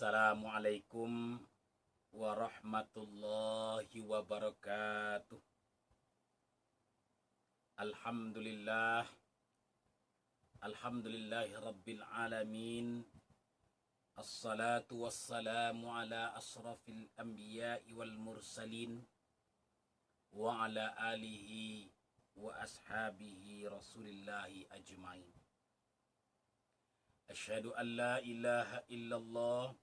Assalamualaikum warahmatullahi wabarakatuh. Alhamdulillah. Alhamdulillahi rabbil alamin. Assalatu wassalamu ala asrafil anbiya'i wal mursalin wa ala alihi wa ashabihi rasulillahi ajmain. Asyhadu an la ilaha illallah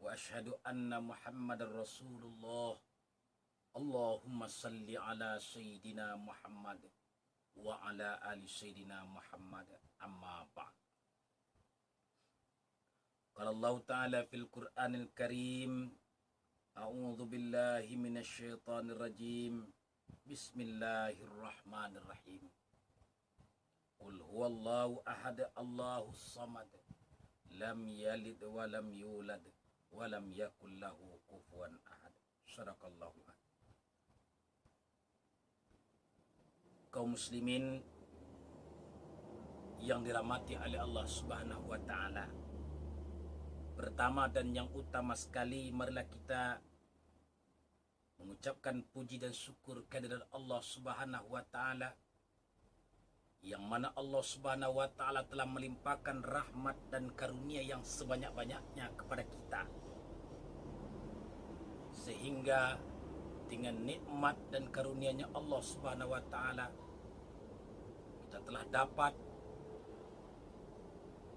wa asyhadu anna Muhammadar Rasulullah. Allahumma salli ala Sayyidina Muhammad wa ala ali Sayyidina Muhammad, amma ba'd. Qala Allah Ta'ala fil Qur'anil Karim, a'udzu billahi minasy syaithanir rajim. Bismillahirrahmanirrahim. Qul huwallahu ahad, Allahus samad, lam yalid wa lam yulad wa lam yakul lahu kufuwan ahad. Shadaqallahu adzim. Kaum muslimin yang dirahmati oleh Allah Subhanahu wa taala. Pertama dan yang utama sekali, marilah kita mengucapkan puji dan syukur kehadirat Allah Subhanahu wa taala, yang mana Allah Subhanahu wa taala telah melimpahkan rahmat dan karunia yang sebanyak-banyaknya kepada kita, sehingga dengan nikmat dan karunia-Nya Allah Subhanahu wa taala kita telah dapat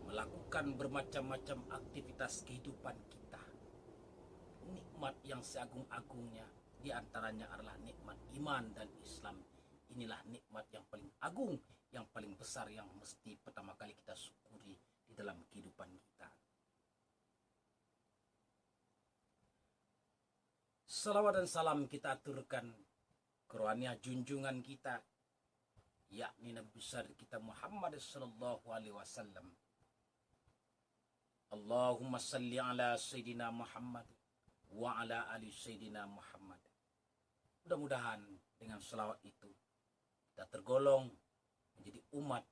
melakukan bermacam-macam aktivitas kehidupan kita. Nikmat yang seagung-agungnya di antaranya adalah nikmat iman dan Islam. Inilah nikmat yang paling agung, yang paling besar, yang mesti pertama kali kita syukuri di dalam kehidupan kita. Salawat dan salam kita aturkan ke rohaniah junjungan kita, yakni Nabi besar kita Muhammad sallallahu alaihi wasallam. Allahumma salli ala Sayyidina Muhammad wa ala ali Sayyidina Muhammad. Mudah-mudahan dengan salawat itu kita tergolong menjadi umat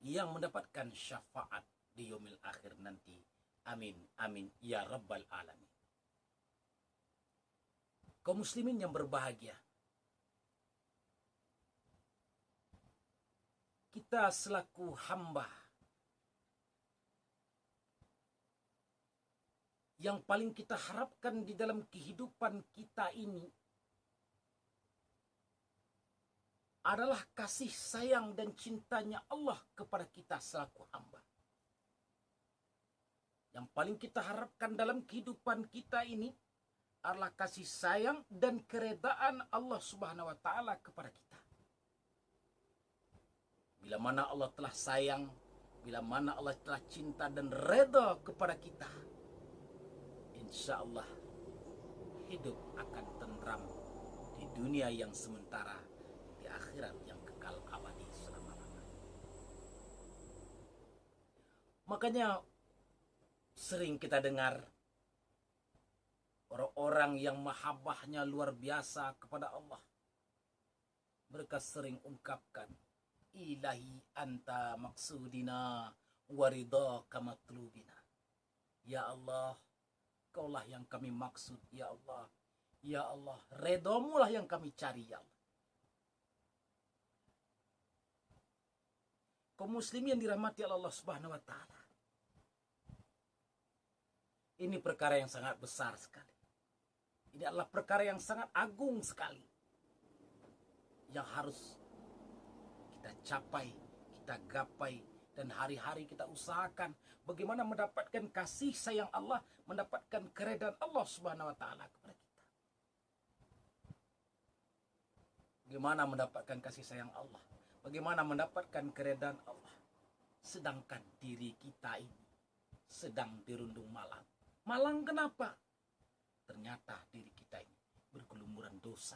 yang mendapatkan syafaat di yaumil akhir nanti. Amin, amin, ya rabbal alamin. Kaum muslimin yang berbahagia, kita selaku hamba yang paling kita harapkan di dalam kehidupan kita ini adalah kasih sayang dan cintanya Allah kepada kita selaku hamba. Yang paling kita harapkan dalam kehidupan kita ini adalah kasih sayang dan keredaan Allah Subhanahu wa taala kepada kita. Bila mana Allah telah sayang, bila mana Allah telah cinta dan reda kepada kita, insya Allah hidup akan tentram di dunia yang sementara, di akhirat yang kekal abadi selama-lamanya. Makanya sering kita dengar orang-orang yang mahabbahnya luar biasa kepada Allah. Mereka sering ungkapkan, ilahi anta maksudina waridaka matlubina. Ya Allah, Kaulah yang kami maksud, ya Allah. Ya Allah, redomulah yang kami cari, ya Allah. Kaum muslimin yang dirahmati Allah Subhanahu wa taala, ini perkara yang sangat besar sekali. Ini adalah perkara yang sangat agung sekali, yang harus kita capai, kita gapai, dan hari-hari kita usahakan bagaimana mendapatkan kasih sayang Allah, mendapatkan keredaan Allah Subhanahu wa taala kepada kita. Bagaimana mendapatkan kasih sayang Allah? Bagaimana mendapatkan keredaan Allah? Sedangkan diri kita ini sedang dirundung malang. Malang kenapa? Ternyata diri kita ini bergelumuran dosa.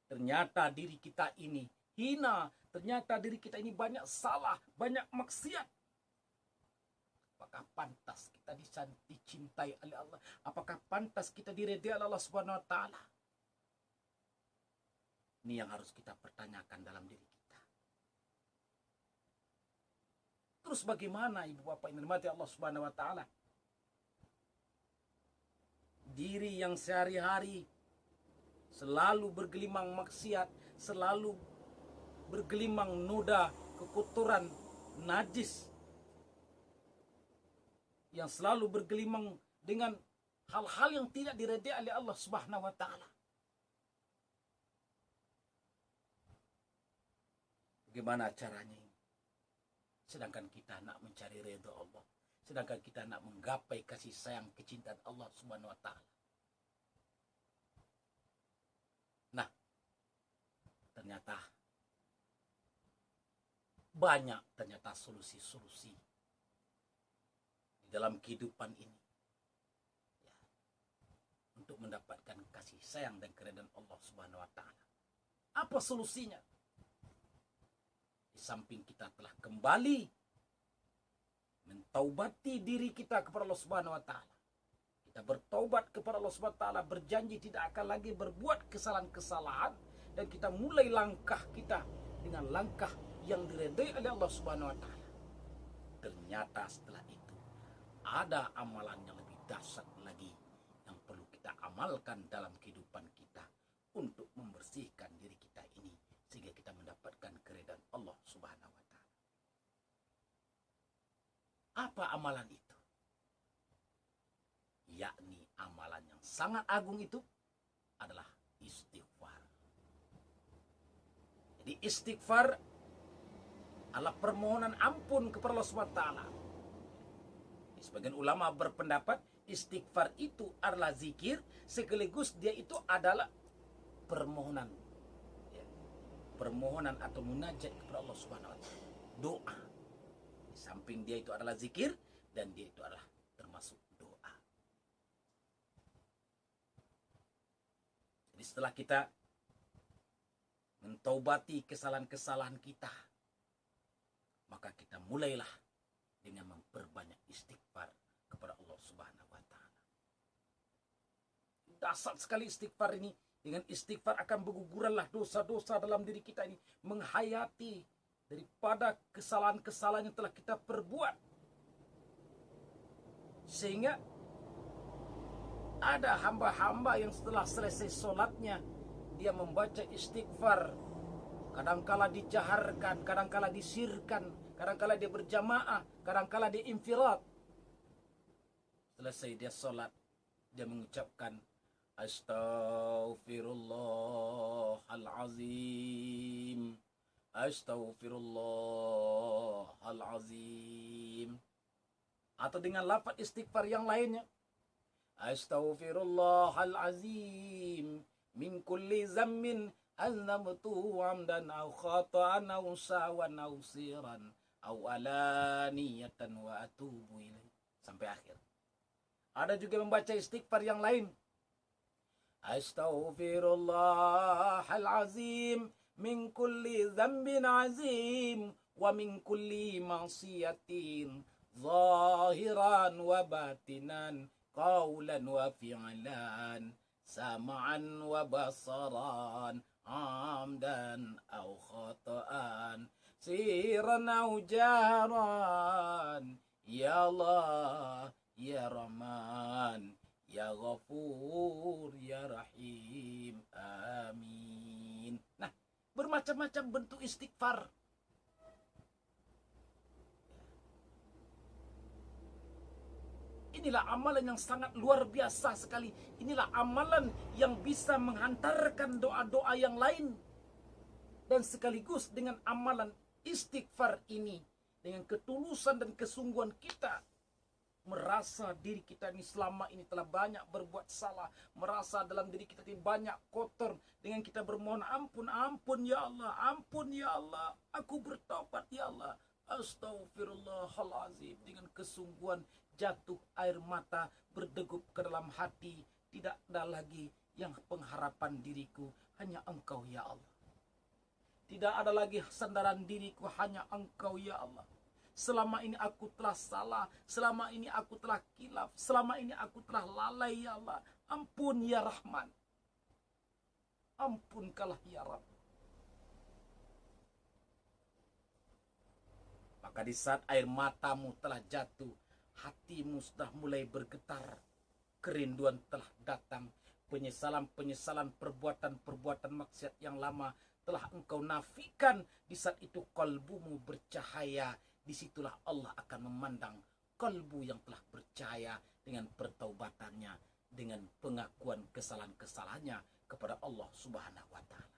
Ternyata diri kita ini hina. Ternyata diri kita ini banyak salah, banyak maksiat. Apakah pantas kita dicintai oleh Allah? Apakah pantas kita diridai oleh Allah Subhanahu wa taala? Ini yang harus kita pertanyakan dalam diri kita. Terus bagaimana Ibu Bapak yang dirahmati Allah Subhanahu wa taala? diri yang sehari-hari selalu bergelimang maksiat, selalu bergelimang noda, kekotoran, najis, yang selalu bergelimang dengan hal-hal yang tidak diredai oleh Allah Subhanahu wa taala. Bagaimana caranya ini? Sedangkan kita nak mencari ridha Allah, sedangkan kita nak menggapai kasih sayang kecintaan Allah Subhanahu wa taala. Nah, ternyata banyak solusi-solusi di dalam kehidupan ini ya, untuk mendapatkan kasih sayang dan keridhaan Allah Subhanahu wa taala. Apa solusinya? Di samping kita telah kembali mentaubati diri kita kepada Allah Subhanahu wa taala, kita bertaubat kepada Allah Subhanahu wa taala, berjanji tidak akan lagi berbuat kesalahan-kesalahan, dan kita mulai langkah kita dengan langkah yang diredai oleh Allah Subhanahu wa taala. Ternyata setelah itu ada amalan yang lebih dahsyat lagi yang perlu kita amalkan dalam kehidupan kita untuk membersihkan diri kita ini sehingga kita mendapatkan keridhaan Allah Subhanahu wa taala. Apa amalan itu? Yakni amalan yang sangat agung itu adalah istighfar. Jadi istighfar adalah permohonan ampun kepada Allah Subhanahu wa taala. Sebagian ulama berpendapat istighfar itu adalah zikir sekaligus dia itu adalah permohonan. Permohonan atau munajat kepada Allah Subhanahu wa taala. Doa. Di samping dia itu adalah zikir dan dia itu adalah termasuk doa. Jadi setelah kita mentaubati kesalahan-kesalahan kita, maka kita mulailah dengan memperbanyak istighfar kepada Allah Subhanahu wa taala. Dasar sekali istighfar ini. Dengan istighfar akan berguguranlah dosa-dosa dalam diri kita ini, menghayati daripada kesalahan-kesalahan yang telah kita perbuat. Sehingga ada hamba-hamba yang setelah selesai solatnya dia membaca istighfar. Kadangkala dijaharkan, kadangkala disirkan, kadangkala dia berjamaah, kadangkala dia infirad. Selesai dia solat, dia mengucapkan Astaghfirullahalazim, Astaghfirullahalazim. Atau dengan lafaz istighfar yang lainnya, Astaghfirullahalazim min kulli zammin aznabtu amdan aw khata'an aw sawan aw siran aw alaniyatan wa atubu ilaih, sampai akhir. Ada juga membaca istighfar yang lain, Astaghfirullahalazim min kulli dzambin azim wa min kulli ma'siyatin zahiran wa batinan qawlan wa fi'lan sam'an wa basaran amdan aw khata'an siran aw jaharan ya Allah ya Rahman ya Ghafur, ya Rahim, amin. Nah, bermacam-macam bentuk istighfar. Inilah amalan yang sangat luar biasa sekali. Inilah amalan yang bisa menghantarkan doa-doa yang lain. Dan sekaligus dengan amalan istighfar ini, dengan ketulusan dan kesungguhan kita, merasa diri kita ini selama ini telah banyak berbuat salah, merasa dalam diri kita ini banyak kotor, dengan kita bermohon ampun, ampun ya Allah, ampun ya Allah, aku bertobat ya Allah, Astaghfirullahalazim, dengan kesungguhan jatuh air mata berdegup ke dalam hati, tidak ada lagi yang pengharapan diriku hanya Engkau ya Allah, tidak ada lagi sandaran diriku hanya Engkau ya Allah. Selama ini aku telah salah, selama ini aku telah kilaf, selama ini aku telah lalai ya Allah. Ampun ya Rahman, ampunkanlah ya Rabb. Maka di saat air matamu telah jatuh, hatimu sudah mulai bergetar kerinduan telah datang, penyesalan-penyesalan perbuatan-perbuatan maksiat yang lama telah engkau nafikan. Di saat itu kalbumu bercahaya. Disitulah Allah akan memandang kalbu yang telah bercahaya dengan pertaubatannya, dengan pengakuan kesalahan-kesalahannya kepada Allah Subhanahu wa Ta'ala.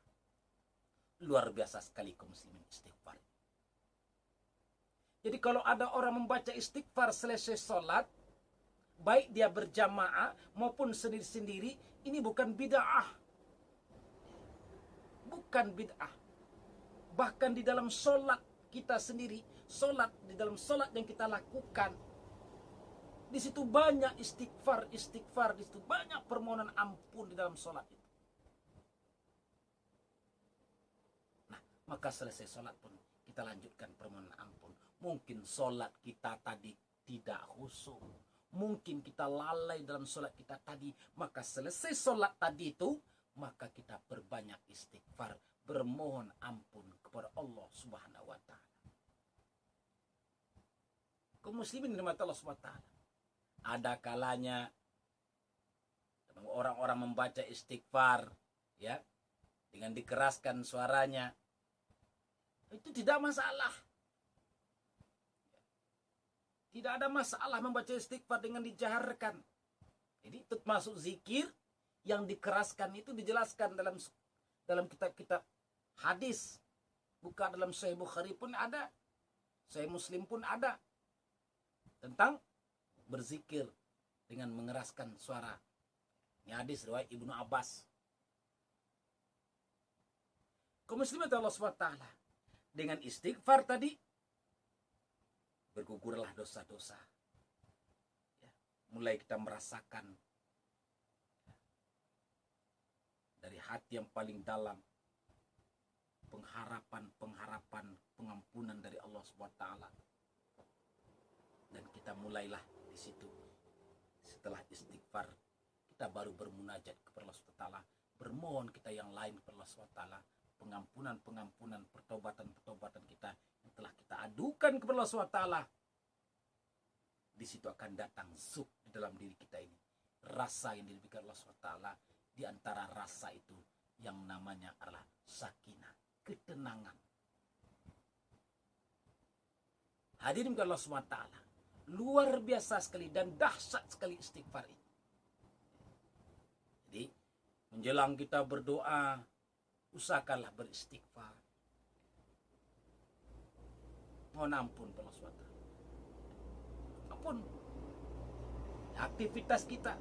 Luar biasa sekali kaum muslimin istighfar. Jadi kalau ada orang membaca istighfar selesai sholat, baik dia berjamaah maupun sendiri-sendiri, ini bukan bid'ah. Bukan bid'ah. Bahkan di dalam sholat kita sendiri, di dalam sholat yang kita lakukan, di situ banyak istighfar, di situ banyak permohonan ampun di dalam sholat itu. Nah, maka selesai sholat pun kita lanjutkan permohonan ampun. Mungkin sholat kita tadi tidak khusyuk, mungkin kita lalai dalam sholat kita tadi, maka selesai sholat tadi itu, maka kita berbanyak istighfar, bermohon ampun kepada Allah Subhanahu wa Ta'ala. Kaum muslimin dirahmati Allah Subhanahu wa Ta'ala. Ada kalanya orang-orang membaca istighfar, ya, dengan dikeraskan suaranya, itu tidak masalah. Tidak ada masalah membaca istighfar dengan dijaharkan. Jadi itu masuk zikir yang dikeraskan, itu dijelaskan dalam kitab-kitab hadis. Bukan dalam Sahih Bukhari pun ada, Sahih Muslim pun ada, tentang berzikir dengan mengeraskan suara. Ini hadis riwayat Ibnu Abbas. Kaum muslimin Allah SWT, dengan istighfar tadi bergugurlah dosa-dosa. Ya, mulai kita merasakan dari hati yang paling dalam pengharapan pengampunan dari Allah SWT. Dan kita mulailah di situ. Setelah istighfar, kita baru bermunajat kepada Allah SWT, bermohon kita yang lain kepada Allah SWT, pengampunan, pertobatan kita yang telah kita adukan kepada Allah SWT. Di situ akan datang zuk di dalam diri kita ini, rasa yang diberikan Allah SWT. Di antara rasa itu yang namanya adalah sakinah, ketenangan. Hadirin Allah SWT, luar biasa sekali dan dahsyat sekali istighfar ini. Jadi menjelang kita berdoa, usahakanlah beristighfar. Mohon ampun Allah SWT. Ampun. Aktivitas kita,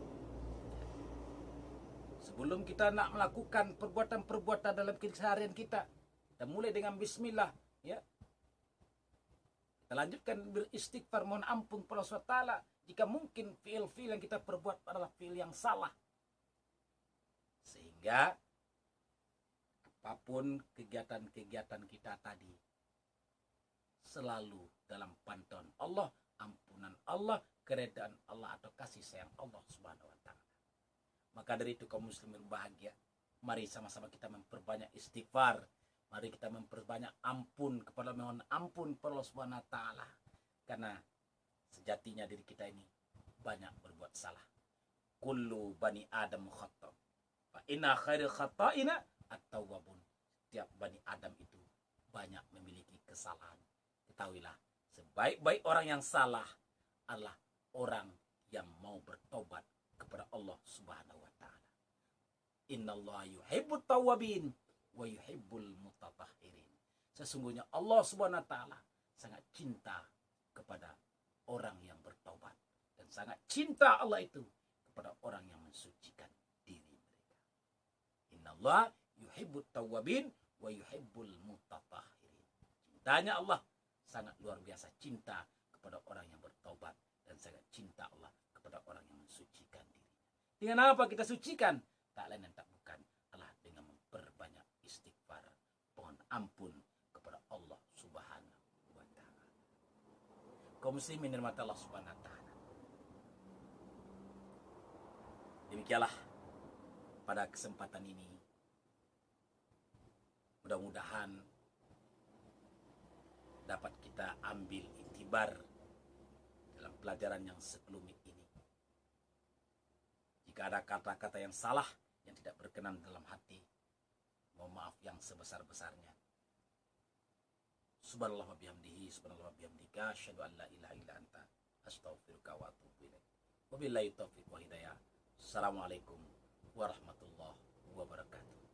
sebelum kita nak melakukan perbuatan-perbuatan dalam keseharian kita mulai dengan bismillah, ya. Kita lanjutkan beristighfar, mohon ampun kepada Allah SWT. Jika mungkin fiil-fiil yang kita perbuat adalah fiil yang salah, sehingga apapun kegiatan-kegiatan kita tadi selalu dalam pantauan Allah, ampunan Allah, keredaan Allah atau kasih sayang Allah Subhanahu wa Ta'ala. Maka dari itu kaum muslimin bahagia, mari sama-sama kita memperbanyak istighfar. Mari kita memperbanyak mohon ampun kepada Allah Subhanahu wa Ta'ala. Karena sejatinya diri kita ini banyak berbuat salah. Kullu bani Adam khata'. Fa inna khairul khata'ina at-tawwabun. Setiap bani Adam itu banyak memiliki kesalahan. Ketahuilah, sebaik-baik orang yang salah adalah orang yang mau bertobat kepada Allah Subhanahu wa Ta'ala. Innallaha yuhibbut tawwabin wa yuhibbul mutatahhirin. Sesungguhnya Allah Subhanahu wa Ta'ala sangat cinta kepada orang yang bertobat, dan sangat cinta Allah itu kepada orang yang mensucikan diri mereka. Innallaha yuhibbut tawwabin wa yuhibbul mutatahhirin. Cintanya Allah sangat luar biasa, cinta kepada orang yang bertobat, dan sangat cinta Allah kepada orang yang mensucikan dirinya. Dengan apa kita sucikan? Tak lain dan tak bukan adalah dengan memperbanyak istighfar, mohon ampun kepada Allah Subhanahu wa Ta'ala. Kaum muslimin dirahmati Allah Subhanahu wa Ta'ala. Demikianlah pada kesempatan ini, mudah-mudahan dapat kita ambil iktibar dalam pelajaran yang sekelumit ini. Jika ada kata-kata yang salah, yang tidak berkenan dalam hati, mohon maaf yang sebesar-besarnya. Subhanallah wa bihamdihi, subhanallah wa bihamdika, asyhadu an la ilaha illa anta, astaghfiruka wa atubu ilaik. Wabillahi taufiq wa hidayah. Assalamualaikum warahmatullahi wabarakatuh.